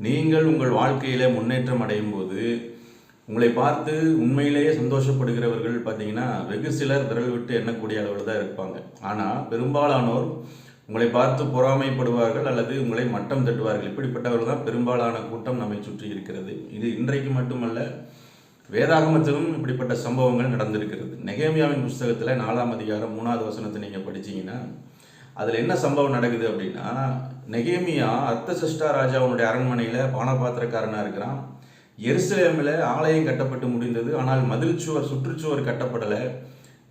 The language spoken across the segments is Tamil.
நீங்கள் உங்கள் வாழ்க்கையில முன்னேற்றம் அடையும் போது உங்களை பார்த்து உண்மையிலேயே சந்தோஷப்படுகிறவர்கள் பார்த்தீங்கன்னா வெகு சிலர் விரல் விட்டு எண்ணக்கூடிய அளவில் தான் இருப்பாங்க. ஆனால் பெரும்பாலானோர் உங்களை பார்த்து பொறாமைப்படுவார்கள் அல்லது உங்களை மட்டம் தட்டுவார்கள். இப்படிப்பட்டவர்கள் தான் பெரும்பாலான கூட்டம் நம்மை சுற்றி இருக்கிறது. இது இன்றைக்கு மட்டுமல்ல, வேதாகமத்திலும் இப்படிப்பட்ட சம்பவங்கள் நடந்திருக்கிறது. நெகேமியாவின் புஸ்தகத்தில் 4ஆம் அதிகாரம் 3வது வசனத்தை நீங்கள் படிச்சீங்கன்னா அதில் என்ன சம்பவம் நடக்குது அப்படின்னா, நெகேமியா அர்த்தசஷ்டா ராஜாவுடைய அரண்மனையில் பானபாத்திரக்காரனாக இருக்கிறான். எருசலேமில் ஆலயம் கட்டப்பட்டு முடிந்தது. ஆனால் மதில் சுவர் சுற்றுச்சுவர் கட்டப்படலை.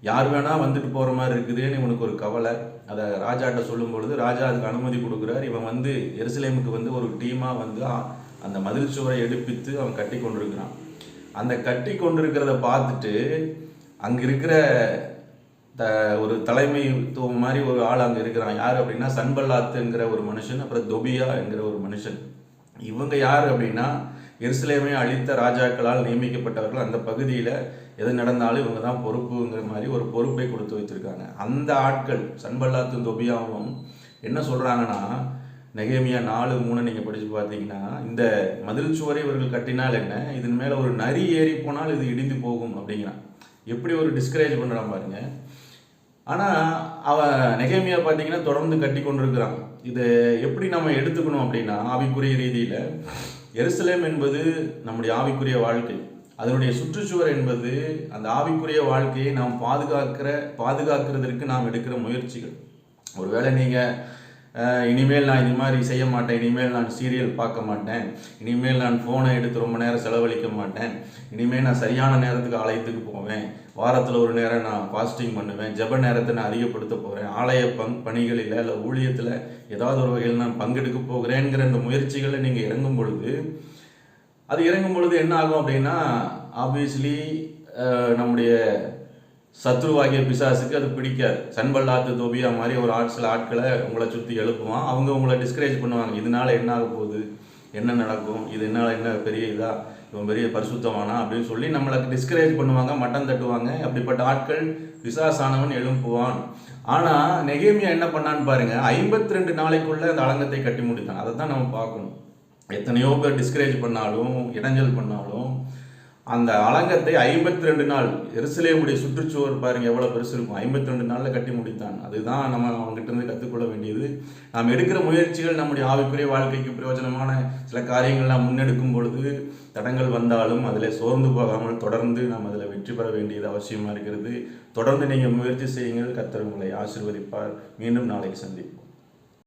யார் வேணால் வந்துட்டு போகிற மாதிரி இருக்குதுன்னு இவனுக்கு ஒரு கவலை. அதை ராஜாட்ட சொல்லும் பொழுது ராஜா அதுக்கு அனுமதி கொடுக்குறார். இவன் வந்து எருசலேமுக்கு வந்து ஒரு டீமாக வந்து அந்த மதில் சுவரை எடுப்பித்து அவன் கட்டி கொண்டிருக்கிறான். அந்த கட்டி கொண்டிருக்கிறத பார்த்துட்டு அங்கே இருக்கிற ஒரு தலைமைத்துவம் மாதிரி ஒரு ஆள் அங்கே இருக்கிறான். யார் அப்படின்னா சன்பல்லாத்துங்கிற ஒரு மனுஷன், அப்புறம் தொபியா என்கிற ஒரு மனுஷன். இவங்க யார் அப்படின்னா எருசலேமை அழித்த ராஜாக்களால் நியமிக்கப்பட்டவர்கள். அந்த பகுதியில் எது நடந்தாலும் இவங்க தான் பொறுப்புங்கிற மாதிரி ஒரு பொறுப்பை கொடுத்து வச்சிருக்காங்க. அந்த ஆட்கள் சன்பல்லாத்தும் தொபியாவும் என்ன சொல்கிறாங்கன்னா, நெகேமியா 4:3 நீங்கள் படித்து பார்த்தீங்கன்னா, இந்த மதில் சுவரை இவர்கள் கட்டினால் என்ன, இதன் மேலே ஒரு நரி ஏறி போனால் இது இடிந்து போகும் அப்படிங்கிறான். எப்படி ஒரு டிஸ்கரேஜ் பண்ணுறான் பாருங்க. ஆனால் அவன் நெகேமியா பார்த்தீங்கன்னா தொடர்ந்து கட்டி கொண்டிருக்கிறான். இதை எப்படி நம்ம எடுத்துக்கணும் அப்படின்னா, ஆவிக்குரிய ரீதியில் எருசலேம் என்பது நம்முடைய ஆவிக்குரிய வாழ்க்கை. அதனுடைய சுற்றுச்சுவர் என்பது அந்த ஆவிக்குரிய வாழ்க்கையை நாம் பாதுகாக்கிறதற்கு நாம் எடுக்கிற முயற்சிகள். ஒருவேளை நீங்கள் இனிமேல் நான் இது மாதிரி செய்ய மாட்டேன், இனிமேல் நான் சீரியல் பார்க்க மாட்டேன், இனிமேல் நான் ஃபோனை எடுத்து ரொம்ப நேரம் செலவழிக்க மாட்டேன், இனிமேல் நான் சரியான நேரத்துக்கு ஆலயத்துக்கு போவேன், வாரத்தில் ஒரு நேரம் நான் ஃபாஸ்டிங் பண்ணுவேன், ஜெப நேரத்தை நான் அதிகப்படுத்த போகிறேன், ஆலய பணிகளில் இல்லை ஊழியத்தில் ஏதாவது ஒரு வகையில் நான் பங்கெடுக்க போகிறேங்கிற இந்த முயற்சிகளை நீங்கள் இறங்கும் பொழுது என்ன ஆகும் அப்படின்னா, ஆப்வியஸ்லி நம்முடைய சத்ருவாகிய பிசாசுக்கு அது பிடிக்காது. சன்பல்லாத்து தொபியா மாதிரி ஒரு சில ஆட்களை உங்களை சுற்றி எழுப்புவான். அவங்க உங்களை டிஸ்கரேஜ் பண்ணுவாங்க. இதனால என்ன ஆக போகுது, என்ன நடக்கும், இதனால என்ன பெரிய இதா, இவன் பெரிய பரிசுத்தமானா அப்படின்னு சொல்லி நம்மளை டிஸ்கரேஜ் பண்ணுவாங்க, மட்டம் தட்டுவாங்க. அப்படிப்பட்ட ஆட்கள் பிசாசானவன் எழுப்புவான். ஆனால் நெகேமியா என்ன பண்ணான்னு பாருங்க, 52 நாளைக்குள்ள அந்த அலங்கத்தை கட்டி முடித்தான். அதை தான் நம்ம பார்க்கணும். எத்தனையோ பேர் டிஸ்கரேஜ் பண்ணாலும் இடைஞ்சல் பண்ணாலும் அந்த அலங்கத்தை 52 நாள், எருசலேமுடைய சுற்றுச்சுவர் பாருங்க எவ்வளோ பெருசு இருக்கும், 52 நாளில் கட்டி முடித்தான். அதுதான் நம்ம அவங்ககிட்ட இருந்து கற்றுக்கொள்ள வேண்டியது. நாம் எடுக்கிற முயற்சிகள் நம்முடைய ஆவிக்குரிய வாழ்க்கைக்கு பிரயோஜனமான சில காரியங்கள் முன்னெடுக்கும் பொழுது தடங்கள் வந்தாலும் அதில் சோர்ந்து போகாமல் தொடர்ந்து நாம் அதில் வெற்றி பெற வேண்டியது அவசியமாக இருக்கிறது. தொடர்ந்து நீங்கள் முயற்சி செய்யுங்கள். கர்த்தர் உங்களை ஆசீர்வதிப்பார். மீண்டும் நாளைக்கு சந்திப்போம்.